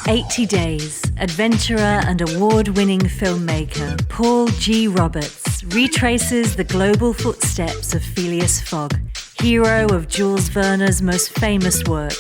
80 Days, adventurer and award-winning filmmaker Paul G. Roberts retraces the global footsteps of Phileas Fogg, hero of Jules Verne's most famous work.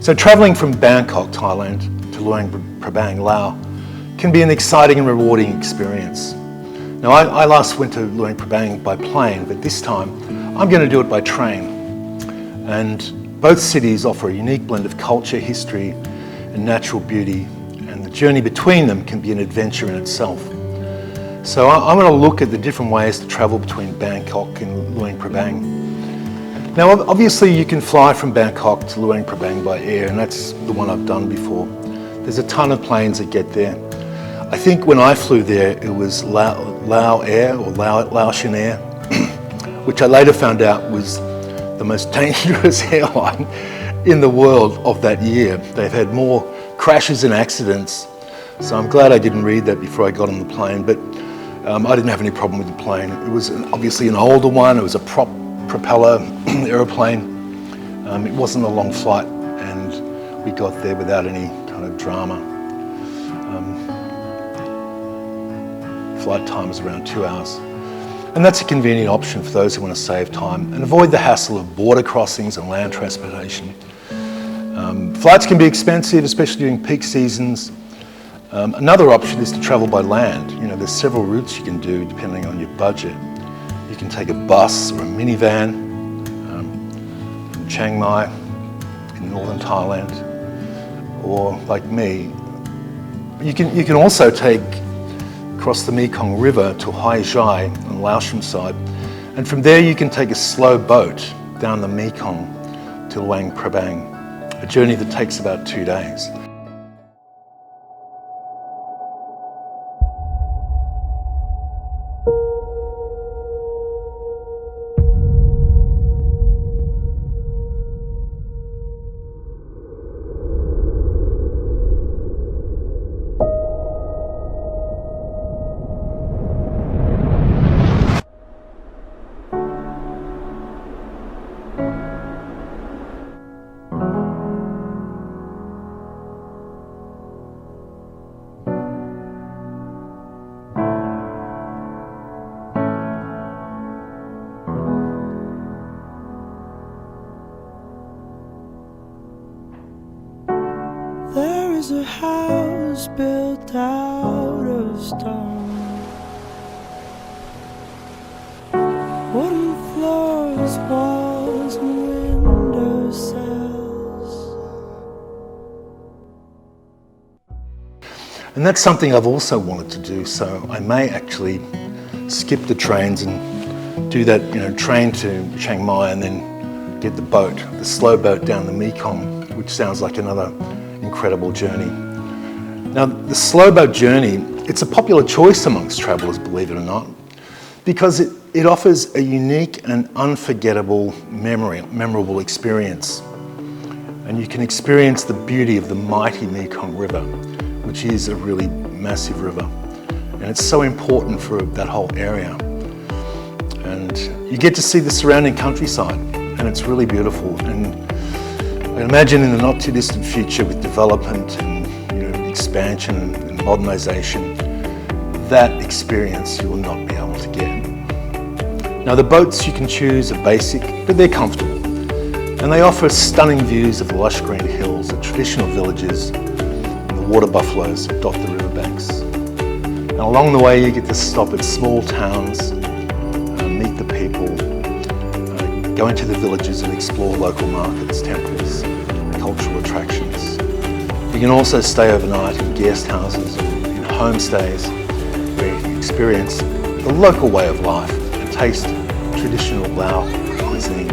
So travelling from Bangkok, Thailand to Luang Prabang, Laos can be an exciting and rewarding experience. Now I last went to Luang Prabang by plane, but this time I'm going to do it by train. And both cities offer a unique blend of culture, history and natural beauty, and the journey between them can be an adventure in itself. So I'm going to look at the different ways to travel between Bangkok and Luang Prabang. Now, obviously you can fly from Bangkok to Luang Prabang by air, and that's the one I've done before. There's a ton of planes that get there. I think when I flew there, it was Lao Air or Laotian Air, which I later found out was the most dangerous airline in the world of that year. They've had more crashes and accidents, so I'm glad I didn't read that before I got on the plane, but I didn't have any problem with the plane. It was obviously an older one, it was a propeller aeroplane. It wasn't a long flight, and we got there without any kind of drama. Flight time was around 2 hours. And that's a convenient option for those who want to save time and avoid the hassle of border crossings and land transportation. Flights can be expensive, especially during peak seasons. Another option is to travel by land. You know, there's several routes you can do depending on your budget. You can take a bus or a minivan from Chiang Mai in northern Thailand, or like me, you can also cross the Mekong River to Hai Giai on the Laotian side, and from there you can take a slow boat down the Mekong to Luang Prabang, a journey that takes about 2 days. is a house built out of stone. Wooden floors, walls, and window sills. And that's something I've also wanted to do, so I may actually skip the trains and do that, train to Chiang Mai and then get the boat, the slow boat down the Mekong, which sounds like another incredible journey. Now, the slow boat journey, it's a popular choice amongst travellers, believe it or not, because it offers a unique and unforgettable memorable experience. And you can experience the beauty of the mighty Mekong River, which is a really massive river. And it's so important for that whole area. And you get to see the surrounding countryside, and it's really beautiful. And I imagine in the not too distant future, with development and expansion and modernisation, that experience you will not be able to get. Now, the boats you can choose are basic, but they're comfortable, and they offer stunning views of the lush green hills, the traditional villages, and the water buffaloes that dot the riverbanks. And along the way, you get to stop at small towns, meet the people, go into the villages and explore local markets, temples, cultural attractions. You can also stay overnight in guest houses or in homestays where you can experience the local way of life and taste traditional Lao cuisine.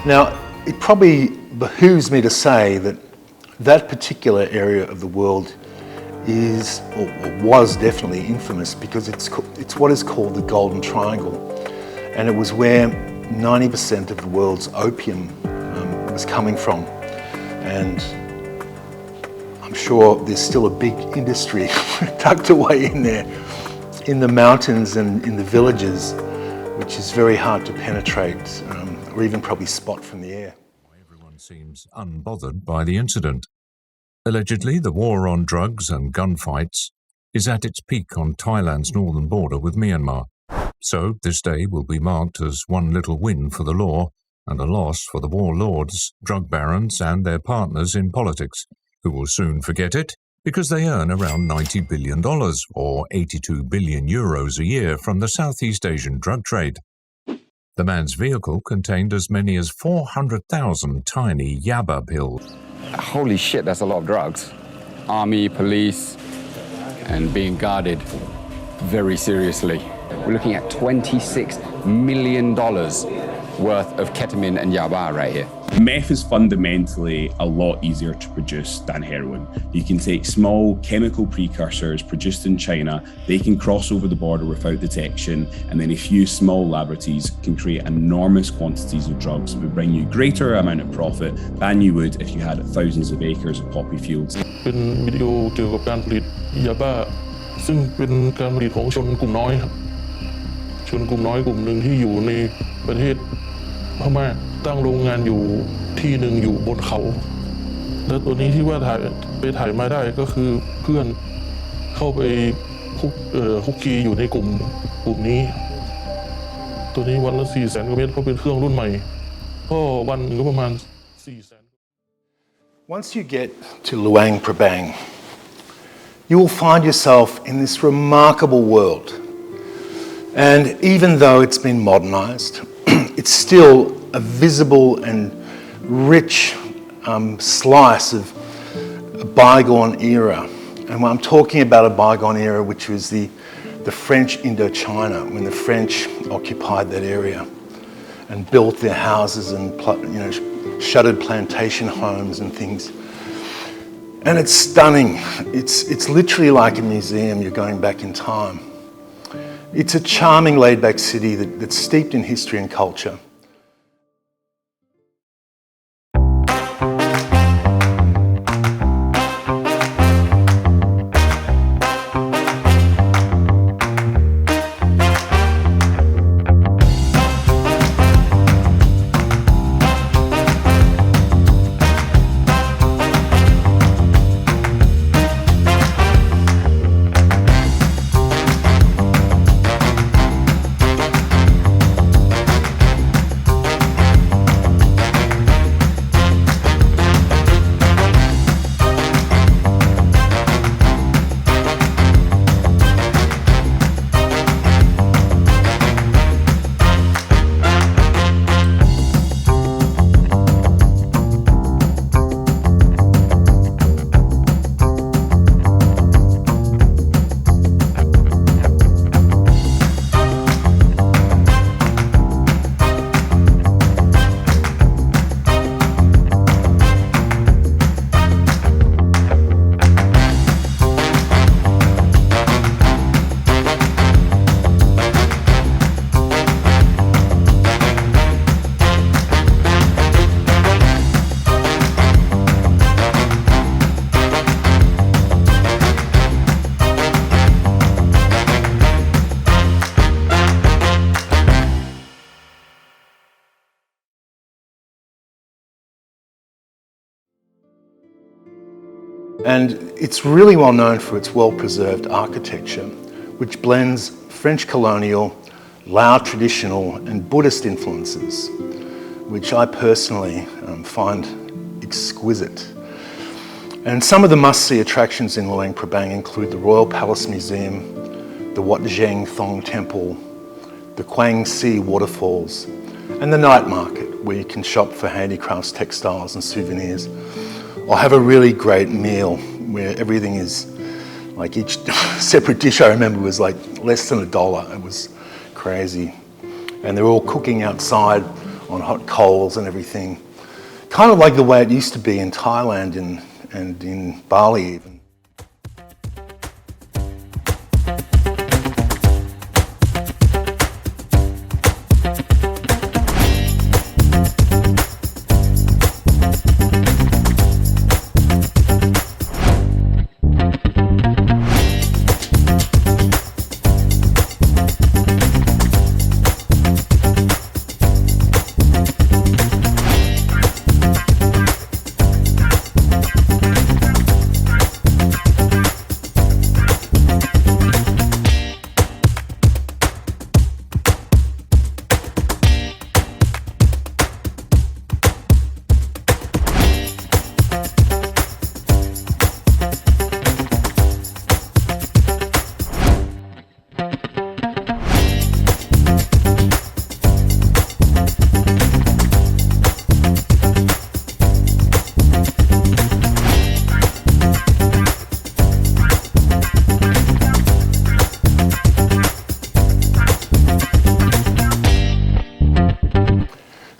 Now, it probably behooves me to say that that particular area of the world is, or was definitely infamous, because it's what is called the Golden Triangle, and it was where 90% of the world's opium was coming from. And I'm sure there's still a big industry tucked away in there, in the mountains and in the villages, which is very hard to penetrate or even probably spot from the air. Everyone seems unbothered by the incident. Allegedly, the war on drugs and gunfights is at its peak on Thailand's northern border with Myanmar. So this day will be marked as one little win for the law and a loss for the warlords, drug barons, and their partners in politics, who will soon forget it because they earn around $90 billion or 82 billion euros a year from the Southeast Asian drug trade. The man's vehicle contained as many as 400,000 tiny yaba pills. Holy shit, that's a lot of drugs. Army, police, and being guarded very seriously. We're looking at $26 million worth of ketamine and yaba right here. Meth is fundamentally a lot easier to produce than heroin. You can take small chemical precursors produced in China, they can cross over the border without detection, and then a few small laboratories can create enormous quantities of drugs that would bring you greater amount of profit than you would if you had thousands of acres of poppy fields. เป็นวิดีโอเกี่ยวกับการผลิตยาบ้าซึ่งเป็นการผลิตของชนกลุ่มน้อยครับชนกลุ่มน้อยกลุ่มหนึ่งที่อยู่ในประเทศพม่าตั้งโรงงานอยู่ที่หนึ่งอยู่บนเขาและตัวนี้ที่ว่าถ่ายมาได้ก็คือเพื่อนเข้าไปคุกคีอยู่ในกลุ่มนี้ตัวนี้วันละ 400,000 กว่าเม็ดเพราะเป็นเครื่องรุ่นใหม่ก็วันนึงก็ประมาณ 400,000 Once you get to Luang Prabang, you will find yourself in this remarkable world. And even though it's been modernized, it's still a visible and rich slice of a bygone era. And when I'm talking about a bygone era, which was the French Indochina, when the French occupied that area and built their houses and shuttered plantation homes and things. And it's stunning. It's literally like a museum. You're going back in time. It's a charming, laid-back city that's steeped in history and culture. And it's really well known for its well-preserved architecture, which blends French colonial, Lao traditional and Buddhist influences, which I personally find exquisite. And some of the must-see attractions in Luang Prabang include the Royal Palace Museum, the Wat Zheng Thong Temple, the Quang Si waterfalls, and the night market, where you can shop for handicrafts, textiles and souvenirs, or have a really great meal where everything is, like each separate dish I remember was like less than $1. It was crazy. And they're all cooking outside on hot coals and everything. Kind of like the way it used to be in Thailand and in Bali even.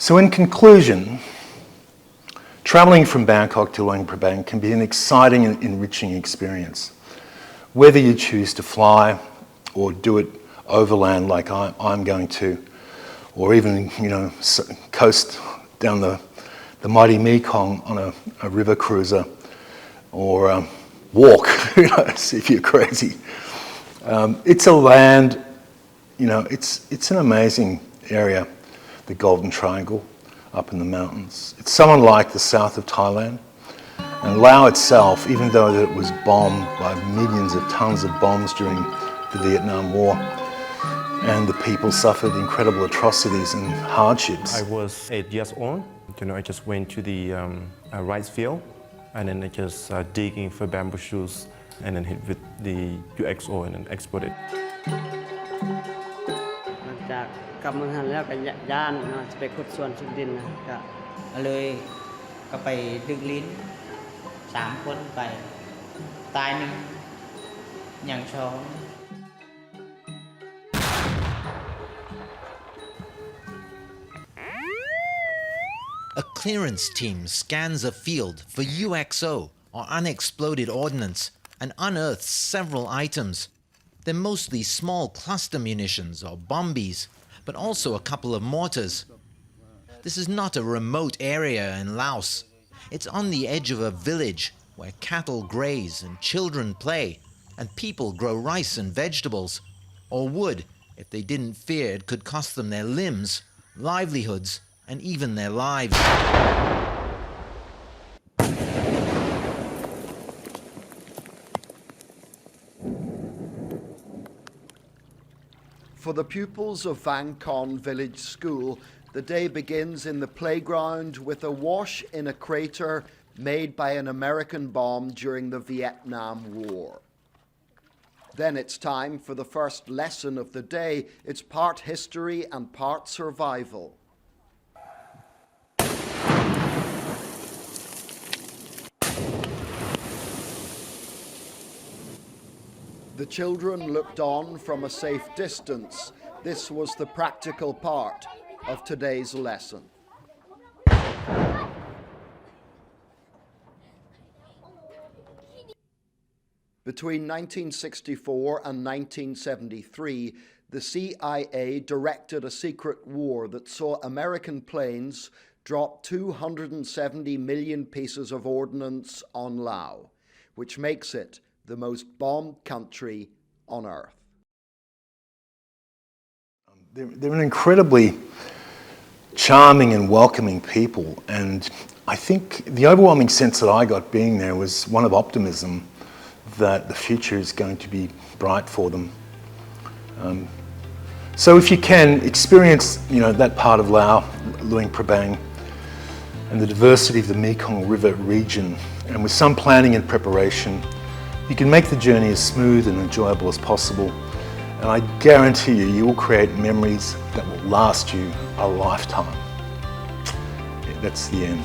So in conclusion, travelling from Bangkok to Luang Prabang can be an exciting and enriching experience. Whether you choose to fly or do it overland like I'm going to, or even coast down the mighty Mekong on a river cruiser, or walk, who knows, if you're crazy. It's a land, it's an amazing area, the Golden Triangle up in the mountains. It's somewhat like the south of Thailand. And Laos itself, even though it was bombed by millions of tons of bombs during the Vietnam War, and the people suffered incredible atrocities and hardships. I was 8 years old. I just went to the rice field, and then I just digging for bamboo shoots, and then hit with the UXO and then export it. จากกลับเมืองหันแล้วก็ย่านจะไปขุดส่วนสุดดินนะก็เลยก็ไปดึกลิ้น3 คนไปตาย1อย่างช้อง A clearance team scans a field for UXO, or unexploded ordnance, and unearths several items. They're mostly small cluster munitions or bombies, but also a couple of mortars. This is not a remote area in Laos. It's on the edge of a village where cattle graze and children play, and people grow rice and vegetables, or wood if they didn't fear it could cost them their limbs, livelihoods, and even their lives. For the pupils of Vang Con Village School, the day begins in the playground with a wash in a crater made by an American bomb during the Vietnam War. Then it's time for the first lesson of the day. It's part history and part survival. The children looked on from a safe distance. This was the practical part of today's lesson. Between 1964 and 1973, the CIA directed a secret war that saw American planes drop 270 million pieces of ordnance on Laos, which makes it the most bombed country on earth. They're an incredibly charming and welcoming people, and I think the overwhelming sense that I got being there was one of optimism that the future is going to be bright for them. So if you can, experience that part of Laos, Luang Prabang, and the diversity of the Mekong River region, and with some planning and preparation, you can make the journey as smooth and enjoyable as possible, and I guarantee you will create memories that will last you a lifetime. Yeah, that's the end.